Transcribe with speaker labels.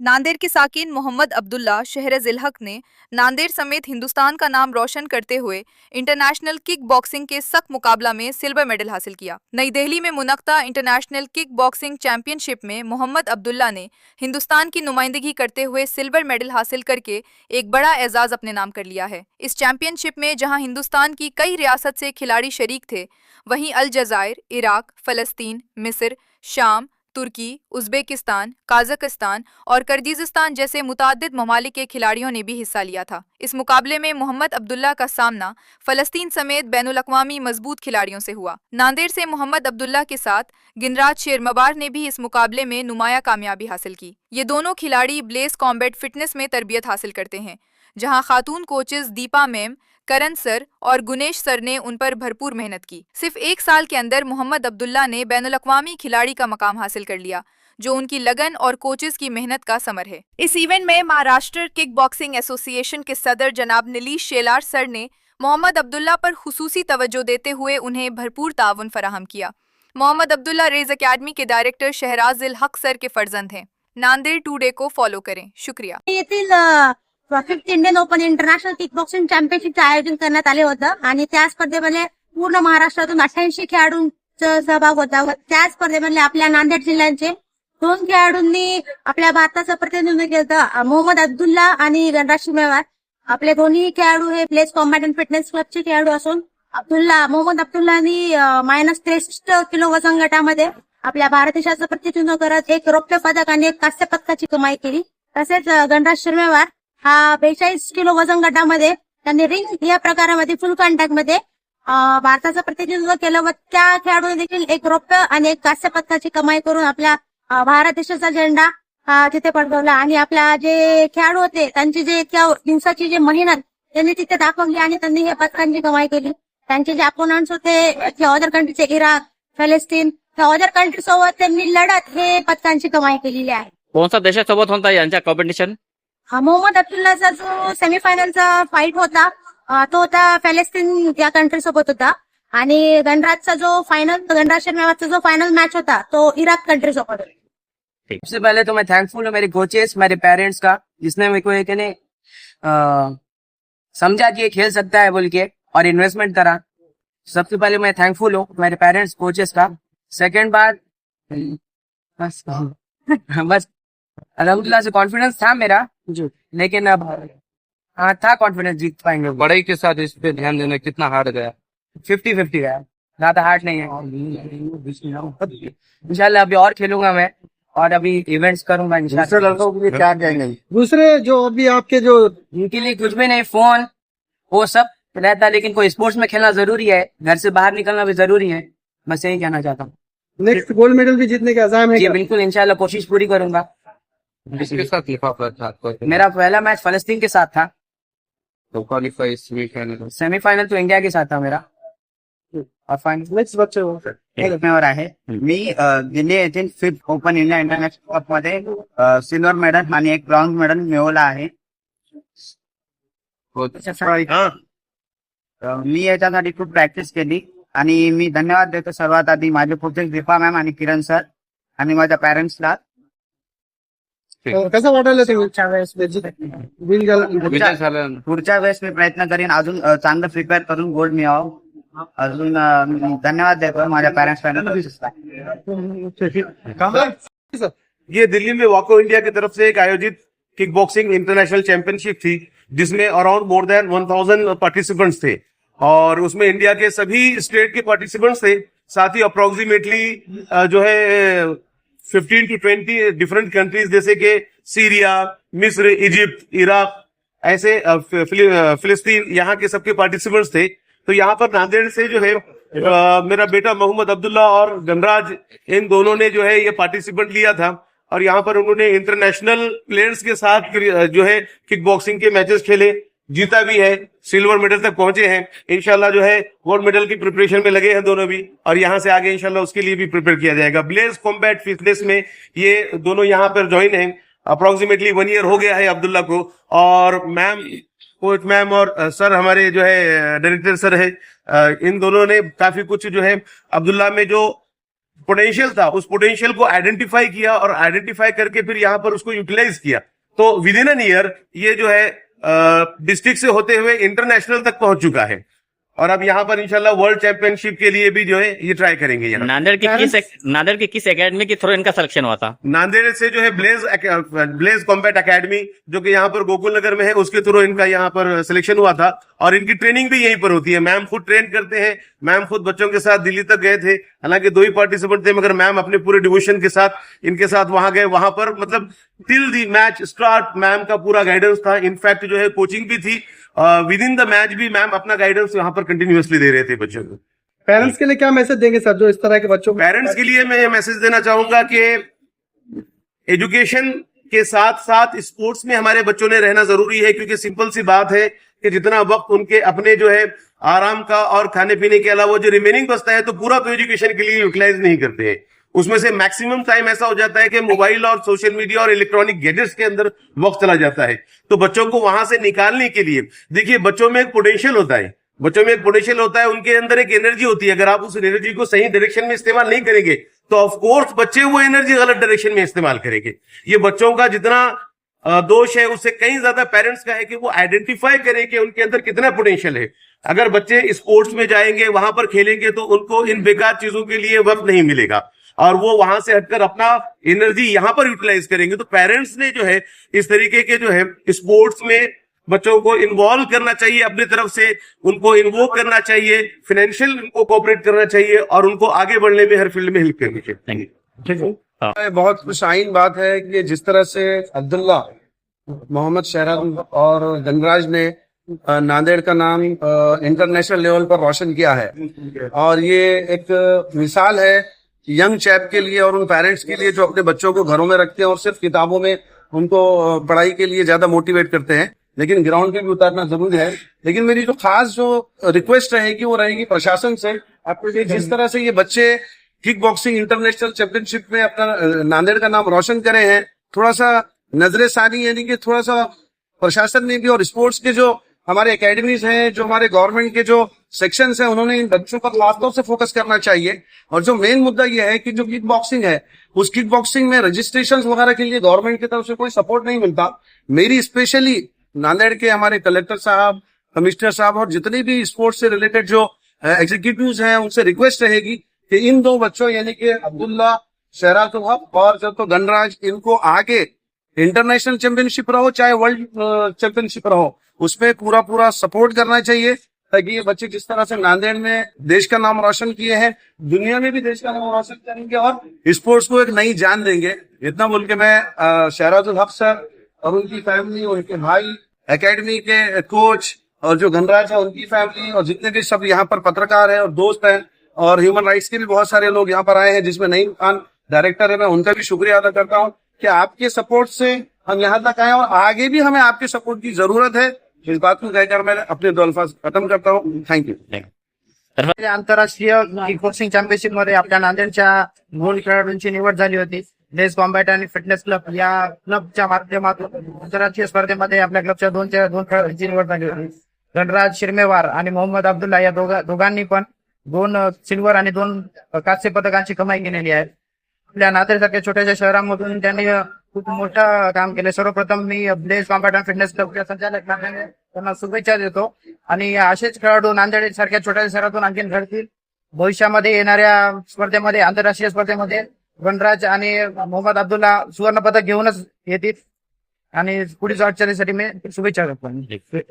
Speaker 1: नांदेड़ के साकिन मोहम्मद अब्दुल्ला शहर जिलहक ने नांदेड़ समेत हिंदुस्तान का नाम रोशन करते हुए इंटरनेशनल किक बॉक्सिंग के सख्त मुकाबला में सिल्वर मेडल हासिल किया। नई दिल्ली में मुनक्ता इंटरनेशनल किक बॉक्सिंग चैंपियनशिप में मोहम्मद अब्दुल्ला ने हिंदुस्तान की नुमाइंदगी करते हुए सिल्वर मेडल हासिल करके एक बड़ा एजाज अपने नाम कर लिया है। इस चैंपियनशिप में जहां हिंदुस्तान की कई रियासत से खिलाड़ी शरीक थे, वहीं अलजायर, इराक, फलस्तीन, मिस्र, शाम, तुर्की, उज्बेकिस्तान, काजाकिस्तान और किर्गिस्तान जैसे मुताद्दिद ममालिक के खिलाड़ियों ने भी हिस्सा लिया था। इस मुकाबले में मोहम्मद अब्दुल्ला का सामना फलस्तीन समेत बैनुल-अक़वामी मजबूत खिलाड़ियों से हुआ। नांदेड़ से मोहम्मद अब्दुल्ला के साथ गिनराज शेरमबार ने भी इस मुकाबले में नुमाया कामयाबी हासिल की। ये दोनों खिलाड़ी ब्लेस कॉम्बैट फिटनेस में तरबियत हासिल करते हैं, जहां खातून कोचेस दीपा मैम, करण सर और गुनेश सर ने उन पर भरपूर मेहनत की। सिर्फ एक साल के अंदर मोहम्मद अब्दुल्ला ने बैनुल-अक़वामी खिलाड़ी का मकाम हासिल कर लिया, जो उनकी लगन और कोचेस की मेहनत का समर है। इस इवेंट में महाराष्ट्र किक बॉक्सिंग एसोसिएशन के सदर जनाब नीलीश शेलार सर ने मोहम्मद अब्दुल्ला पर खुसूसी तवज्जो देते हुए उन्हें भरपूर ताउन फराहम किया। मोहम्मद अब्दुल्ला रेज अकेडमी के डायरेक्टर शहराजिल हक सर के फर्जंद हैं। नांदेड़ टुडे को फॉलो करें। शुक्रिया।
Speaker 2: Fifth Indian open international kick boxing चॅम्पियनशिपचे आयोजन करण्यात आले होतं आणि त्या स्पर्धेमध्ये पूर्ण महाराष्ट्रातून 88 खेळाडूंचा सहभाग होता व त्या स्पर्धेमध्ये आपल्या नांदेड जिल्ह्याचे 2 खेळाडूंनी आपल्या भारताचं प्रतिनिधित्व केलं। मोहम्मद अब्दुल्ला आणि गणराज शिमेवार आपले दोन्ही खेळाडू हे प्लेस कॉम्बॅट अँड फिटनेस क्लबचे खेळाडू असून मोहम्मद अब्दुल्लानी -63 किलो वजन गटामध्ये आपल्या भारत देशाचं प्रतिनिधित्व करत एक रौप्य पदक आणि एक कांस्य पदकाची कमाई केली। तसेच गणराज शिमेवार हा 42 किलो वजन गटामध्ये त्यांनी रिंग या प्रकारामध्ये फुल कॉन्टॅक्ट मध्ये भारताचं प्रतिनिधित्व केलं व त्या खेळाडूने देखील एक रौप्य आणि एक कांस्य पदकाची कमाई करून आपल्या भारत देशाचा झेंडा तिथे फडकवला आणि आपल्या जे खेळाडू होते त्यांची जे दिवसाची जी मेहनत त्यांनी तिथे दाखवली आणि त्यांनी हे पदकांची कमाई केली। त्यांचे जे अपोनंट्स होते अदर कंट्रीचे इराक, फलस्तीन या अदर कंट्री सोबत त्यांनी लढत हे पदकांची कमाई केलेली आहे।
Speaker 3: कोणत्या देशासोबत होता यांच्या कॉम्पिटिशन?
Speaker 2: मोहम्मद अब्दुल्लाचा जो सेमीफायनलचा फाईट होता तो होता फलस्तीन या कंट्री सोबत होता आणि गणराज शर्माचा जो फाइनल मैच होता तो इराक कंट्री सोबत होता।
Speaker 4: सबसे पहले तो मैं थैंकफुल हूँ मेरे कोचेस, मेरे पेरेंट्स का, जिसने मेरे को एक समझा कि ये खेल सकता है बोल के और इन्वेस्टमेंट करा। सबसे पहले मैं थैंकफुल हूँ मेरे पेरेंट्स, कोचेस का। सेकंड बात बस अल्हम्दुलिल्लाह से कॉन्फिडेंस था मेरा, लेकिन अब था कॉन्फिडेंस जीत पाएंगे।
Speaker 3: बड़ाई के साथ इस पे ध्यान देना, कितना हार्ड गया?
Speaker 4: 50-50 गया, ज्यादा हार्ड नहीं है। इंशाल्लाह अभी और खेलूंगा मैं और अभी इवेंट्स करूंगा इंशाल्लाह।
Speaker 5: दूसरे लड़कों के लिए क्या कहेंगे?
Speaker 6: दूसरे जो अभी आपके जो
Speaker 4: उनके लिए कुछ भी नहीं, फोन वो सब रहता, लेकिन कोई स्पोर्ट्स में खेलना जरूरी है, घर से बाहर निकलना भी जरूरी है। बस यही कहना चाहता हूँ।
Speaker 6: नेक्स्ट गोल्ड मेडल भी जीतने का अज़ाम है
Speaker 4: जी
Speaker 6: क्या?
Speaker 4: बिल्कुल, इंशाल्लाह कोशिश पूरी करूंगा।
Speaker 3: किसके साथ लिफाफा था आपको?
Speaker 4: मेरा पहला मैच फलस्तीन के साथ था,
Speaker 3: तो क्वालिफाई
Speaker 4: सेमीफाइनल तो इंडिया के साथ था मेरा, और फाइनल
Speaker 6: नेक्स्ट बच्चे हो
Speaker 5: एकमेवर आहे। मी दिल्ली येथील 5th open India international cup मध्ये सिल्वर मेडल आणि एक ब्रॉन्झ मेडल मिळवला आहे। मी याच्यासाठी खूप प्रॅक्टिस केली आणि मी धन्यवाद देतो सर्वात आधी माझे कोचेस दीपा मॅम आणि किरण सर आणि माझ्या पॅरेंट्सला।
Speaker 6: कसं वाटायला ते
Speaker 5: पुढच्या वेळेस मी प्रयत्न करीन अजून चांगलं प्रिपेअर करून गोल्ड मिळवावं। अजून धन्यवाद देतो माझ्या पॅरेंट्स।
Speaker 7: ये दिल्ली में वॉको इंडिया की तरफ से एक आयोजित किक बॉक्सिंग इंटरनेशनल चैंपियनशिप थी, जिसमें अराउंड मोर देन 1000 पार्टिसिपेंट्स थे और उसमें इंडिया के सभी स्टेट के पार्टिसिपेंट्स थे। साथ ही अप्रोक्सीमेटली जो है 15 to 20 डिफरेंट कंट्रीज जैसे कि सीरिया, मिस्र, इजिप्ट, इराक, ऐसे फिलिस्तीन, यहाँ के सबके पार्टिसिपेंट्स थे। तो यहाँ पर नांदेड़ से जो है मेरा बेटा मोहम्मद अब्दुल्ला और गणराज, इन दोनों ने जो है ये पार्टिसिपेंट लिया था और यहाँ पर उन्होंने इंटरनेशनल प्लेयर्स के साथ जो है किक बॉक्सिंग के मैचेस खेले, जीता भी है, सिल्वर मेडल तक पहुंचे हैं। इंशाल्लाह जो है गोल्ड मेडल की प्रिपरेशन में लगे हैं दोनों भी, और यहाँ से आगे इंशाल्लाह उसके लिए भी प्रिपेयर किया जाएगा। ब्लेज कॉम्बैट फिटनेस में ये दोनों यहाँ पर ज्वाइन हैं। अप्रोक्सीमेटली 1 ईयर हो गया है अब्दुल्ला को, और मैम, कोच मैम और सर हमारे जो है डायरेक्टर सर है, इन दोनों ने काफी कुछ जो है अब्दुल्ला में जो पोटेंशियल था, उस पोटेंशियल को आइडेंटिफाई किया और आइडेंटिफाई करके फिर यहाँ पर उसको यूटिलाइज किया। तो विद इन एन ईयर ये जो है डिस्ट्रिक्ट से होते हुए इंटरनेशनल तक पहुंच चुका है और अब यहाँ पर इंशाल्लाह वर्ल्ड चैंपियनशिप के लिए भी जो है ये ट्राई करेंगे। यहाँ
Speaker 3: नांदेड़ की किस एकेडमी के थ्रू इनका सिलेक्शन हुआ था?
Speaker 7: नांदेड़ से जो है ब्लेज कॉम्बैट एकेडमी जो कि यहाँ पर गोकुल नगर में है, उसके थ्रू इनका यहाँ पर सिलेक्शन हुआ था और इनकी ट्रेनिंग भी यहीं पर होती है। मैम खुद ट्रेन करते हैं, मैम खुद बच्चों के साथ दिल्ली तक गए थे, हालांकि 2 ही पार्टिसिपेंट थे मगर मैम अपने पूरे डिवोशन के साथ इनके साथ वहां गए। वहां पर मतलब till the match start ma'am का पूरा गाइडेंस था। इनफैक्ट जो है कोचिंग भी थी, विद इन द मैच भी मैम अपना गाइडेंस यहाँ पर कंटिन्यूअसली दे रहे थे बच्चों को।
Speaker 6: पेरेंट्स के लिए क्या मैसेज देंगे सर, जो इस तरह के बच्चों को?
Speaker 7: पेरेंट्स के लिए मैं ये मैसेज देना चाहूंगा कि एजुकेशन के साथ साथ स्पोर्ट्स में हमारे बच्चों ने रहना जरूरी है, क्योंकि सिंपल सी बात है कि जितना वक्त उनके अपने जो है आराम का और खाने पीने के अलावा जो रिमेनिंग बचता है तो पूरा तो एजुकेशन के लिए यूटिलाइज नहीं करते हैं। उसमें से मैक्सिमम टाइम ऐसा हो जाता है कि मोबाइल और सोशल मीडिया और इलेक्ट्रॉनिक गैजेट्स के अंदर वक्त चला जाता है। तो बच्चों को वहां से निकालने के लिए देखिए, बच्चों में एक पोटेंशियल होता है, उनके अंदर एक एनर्जी होती है। अगर आप उस एनर्जी को सही डायरेक्शन में इस्तेमाल नहीं करेंगे तो ऑफ कोर्स बच्चे वो एनर्जी गलत डायरेक्शन में इस्तेमाल करेंगे। ये बच्चों का जितना दोष है उससे कहीं ज्यादा पेरेंट्स का है कि वो आइडेंटिफाई करें कि उनके अंदर कितना पोटेंशियल है। अगर बच्चे स्पोर्ट्स में जाएंगे, वहां पर खेलेंगे तो उनको इन बेकार चीजों के लिए वक्त नहीं मिलेगा और वो वहां से हटकर अपना एनर्जी यहाँ पर यूटिलाइज करेंगे। तो पेरेंट्स ने जो है इस तरीके के जो है स्पोर्ट्स में बच्चों को इन्वॉल्व करना चाहिए, अपनी तरफ से उनको इन्वोक करना चाहिए, फाइनेंशियल उनको कोऑपरेट करना चाहिए और उनको आगे बढ़ने में हर फील्ड में हेल्प करनी चाहिए।
Speaker 3: Thank you.
Speaker 8: बहुत खुशाइन बात है कि जिस तरह से अब्दुल्ला मोहम्मद शहराज और धनराज ने नांदेड़ का नाम इंटरनेशनल लेवल पर रोशन किया है और ये एक मिसाल है यंग चैप के लिए और उन पेरेंट्स के लिए जो अपने बच्चों को घरों में रखते हैं और सिर्फ किताबों में उनको पढ़ाई के लिए ज्यादा मोटिवेट करते हैं, लेकिन ग्राउंड पे भी उतारना जरूरी है। लेकिन मेरी जो खास जो रिक्वेस्ट रहेगी वो रहेगी प्रशासन से, आपको जिस तरह से ये बच्चे किक बॉक्सिंग इंटरनेशनल चैंपियनशिप में अपना नांदेड़ का नाम रोशन करे हैं, थोड़ा सा नजरे सानी यानी कि थोड़ा सा प्रशासन ने भी और स्पोर्ट्स के जो हमारे एकेडमीज हैं, जो हमारे गवर्नमेंट के जो सेक्शंस हैं, उन्होंने इन बच्चों पर खासतौर से फोकस करना चाहिए। और जो मेन मुद्दा ये है कि जो किक बॉक्सिंग है उस किक बॉक्सिंग में रजिस्ट्रेशन वगैरह के लिए गवर्नमेंट की तरफ से कोई सपोर्ट नहीं मिलता। मेरी स्पेशली नांदेड़ के हमारे कलेक्टर साहब, कमिश्नर साहब और जितने भी स्पोर्ट्स से रिलेटेड जो एग्जीक्यूटिव्स हैं उनसे रिक्वेस्ट रहेगी कि इन 2 बच्चों यानी कि अब्दुल्ला शहरातुल हक और जो तो गणराज, इनको आगे इंटरनेशनल चैंपियनशिप रहो चाहे वर्ल्ड चैंपियनशिप रहो उसमें पूरा सपोर्ट करना चाहिए, ताकि ये बच्चे जिस तरह से नांदेड़ में देश का नाम रोशन किए हैं दुनिया में भी देश का नाम रोशन करेंगे और स्पोर्ट्स को एक नई जान देंगे। इतना बोल के मैं शहरातुल हक सर और उनकी फैमिली, उनके भाई, एकेडमी के कोच और जो गणराज है उनकी फैमिली और जितने भी सब यहाँ पर पत्रकार हैं और दोस्त हैं और ह्यूमन राइट्स के भी बहुत सारे लोग यहाँ पर आए हैं, जिसमें नईम खान डायरेक्टर है, मैं उनका भी शुक्रिया अदा करता हूँ कि आपके सपोर्ट से हम यहाँ तक आए और आगे भी हमें आपके सपोर्ट की जरूरत है। इस बात को कहकर मैं अपने 2 अल्फाज खत्म करता हूँ। Thank you.
Speaker 4: आंतरराष्ट्रीय किक बॉक्सिंग चॅम्पियनशिप मध्ये आपल्या नांदेडच्या गोल्ड खेळाडूंची निवड झाली होती। ब्लेज कॉम्बॅट आणि फिटनेस क्लब या क्लबच्या माध्यमातून आंतरराष्ट्रीय स्पर्धेमध्ये आपल्या क्लबच्या 2 खेळाडूंची निवड झाली होती। गणराज शिरमेवार आणि मोहम्मद अब्दुल्ला या दोघांनी पण 2 सिल्वर आणि 2 कांस्य पदकांची कमाई केलेली आहे। आपल्या नांदेडसारख्या छोट्याशा शहरांमधून त्यांनी खूप मोठं काम केलं। सर्वप्रथम मी ब्लेज कॉम्बॅट अँड फिटनेस क्लबच्या संचालक त्यांना शुभेच्छा देतो आणि असेच खेळाडू नांदेड सारख्या छोट्या शहरातून आणखी घडतील। भविष्यामध्ये येणाऱ्या स्पर्धेमध्ये, आंतरराष्ट्रीय स्पर्धेमध्ये गणराज आणि मोहम्मद अब्दुल्ला सुवर्ण पदक घेऊनच येतील आणि पुढील वाटचालीसाठी मी शुभेच्छा देतो।